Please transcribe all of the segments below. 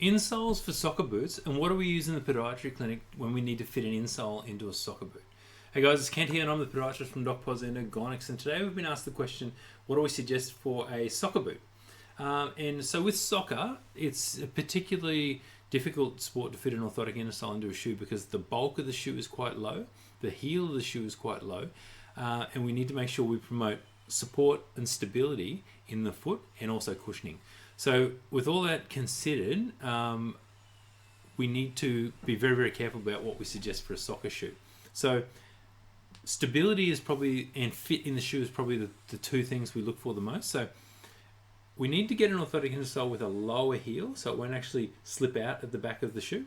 Insoles for soccer boots, and what do we use in the podiatry clinic when we need to fit an insole into a soccer boot? Hey guys, it's Kent here and I'm the podiatrist from DocPods and Ergonx, and today we've been asked the question, what do we suggest for a soccer boot? And so with soccer, it's a particularly difficult sport to fit an orthotic insole into a shoe because the bulk of the shoe is quite low, the heel of the shoe is quite low, and we need to make sure we promote support and stability in the foot and also cushioning. So with all that considered, we need to be very, very careful about what we suggest for a soccer shoe. So stability is probably, and fit in the shoe is probably the two things we look for the most. So we need to get an orthotic insole with a lower heel so it won't actually slip out at the back of the shoe.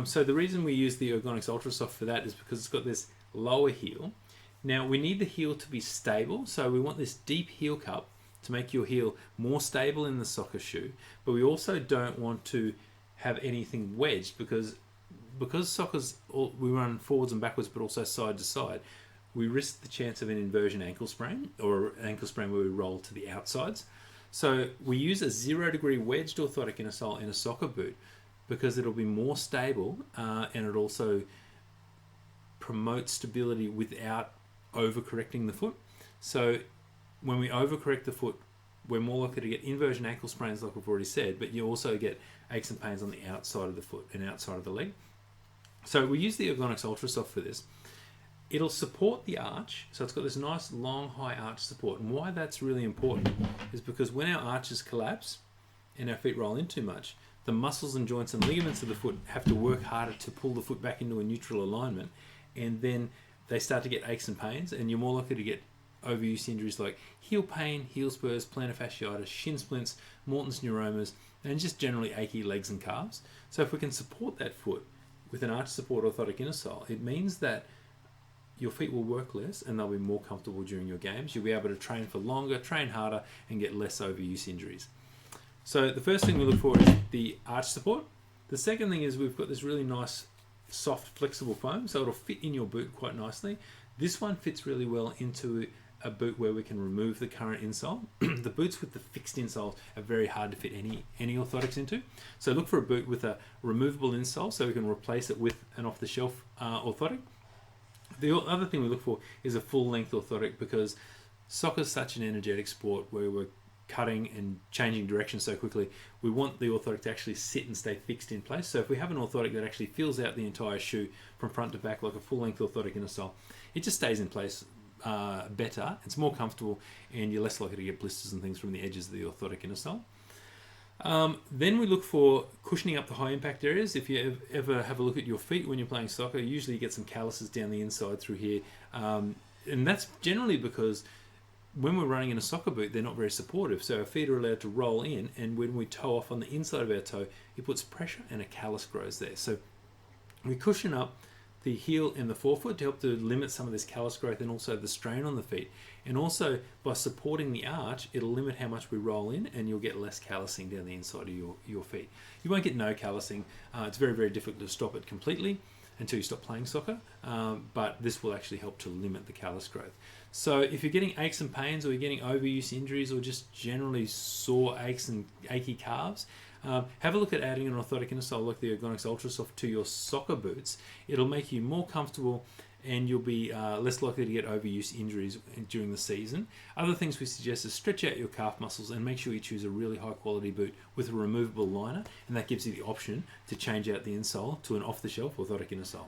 So the reason we use the Ergonx Ultrasoft for that is because it's got this lower heel. Now we need the heel to be stable, so we want this deep heel cup to make your heel more stable in the soccer shoe, but we also don't want to have anything wedged because soccer's, we run forwards and backwards but also side to side, we risk the chance of an inversion ankle sprain or an ankle sprain where we roll to the outsides. So we use a 0-degree wedged orthotic insole in a soccer boot because it'll be more stable and it also promotes stability without overcorrecting the foot. So when we overcorrect the foot, we're more likely to get inversion ankle sprains, like I've already said, but you also get aches and pains on the outside of the foot and outside of the leg. So we use the Ergonx Ultrasoft for this. It'll support the arch, so it's got this nice long high arch support. And why that's really important is because when our arches collapse and our feet roll in too much, the muscles and joints and ligaments of the foot have to work harder to pull the foot back into a neutral alignment, and then they start to get aches and pains, and you're more likely to get overuse injuries like heel pain, heel spurs, plantar fasciitis, shin splints, Morton's neuromas, and just generally achy legs and calves. So if we can support that foot with an arch support orthotic insole, it means that your feet will work less and they'll be more comfortable during your games. You'll be able to train for longer, train harder, and get less overuse injuries. So the first thing we look for is the arch support. The second thing is we've got this really nice soft flexible foam, so it'll fit in your boot quite nicely. This one fits really well into a boot where we can remove the current insole. The boots with the fixed insoles are very hard to fit any orthotics into. So look for a boot with a removable insole so we can replace it with an off-the-shelf orthotic. The other thing we look for is a full-length orthotic because soccer is such an energetic sport where we're cutting and changing direction so quickly. We want the orthotic to actually sit and stay fixed in place. So if we have an orthotic that actually fills out the entire shoe from front to back like a full-length orthotic insole, it just stays in place better, it's more comfortable, and you're less likely to get blisters and things from the edges of the orthotic insole. Then we look for cushioning up the high impact areas. If you ever have a look at your feet when you're playing soccer, usually you get some calluses down the inside through here, and that's generally because when we're running in a soccer boot, they're not very supportive, so our feet are allowed to roll in, and when we toe off on the inside of our toe, it puts pressure and a callus grows there. So we cushion up the heel and the forefoot to help to limit some of this callus growth and also the strain on the feet. And also by supporting the arch, it'll limit how much we roll in and you'll get less callusing down the inside of your feet. You won't get no callusing. It's very, very difficult to stop it completely until you stop playing soccer, but this will actually help to limit the callus growth. So if you're getting aches and pains or you're getting overuse injuries or just generally sore aches and achy calves, have a look at adding an orthotic insole like the Ergonx Ultrasoft to your soccer boots. It'll make you more comfortable and you'll be less likely to get overuse injuries during the season. Other things we suggest is stretch out your calf muscles and make sure you choose a really high quality boot with a removable liner, and that gives you the option to change out the insole to an off-the-shelf orthotic insole.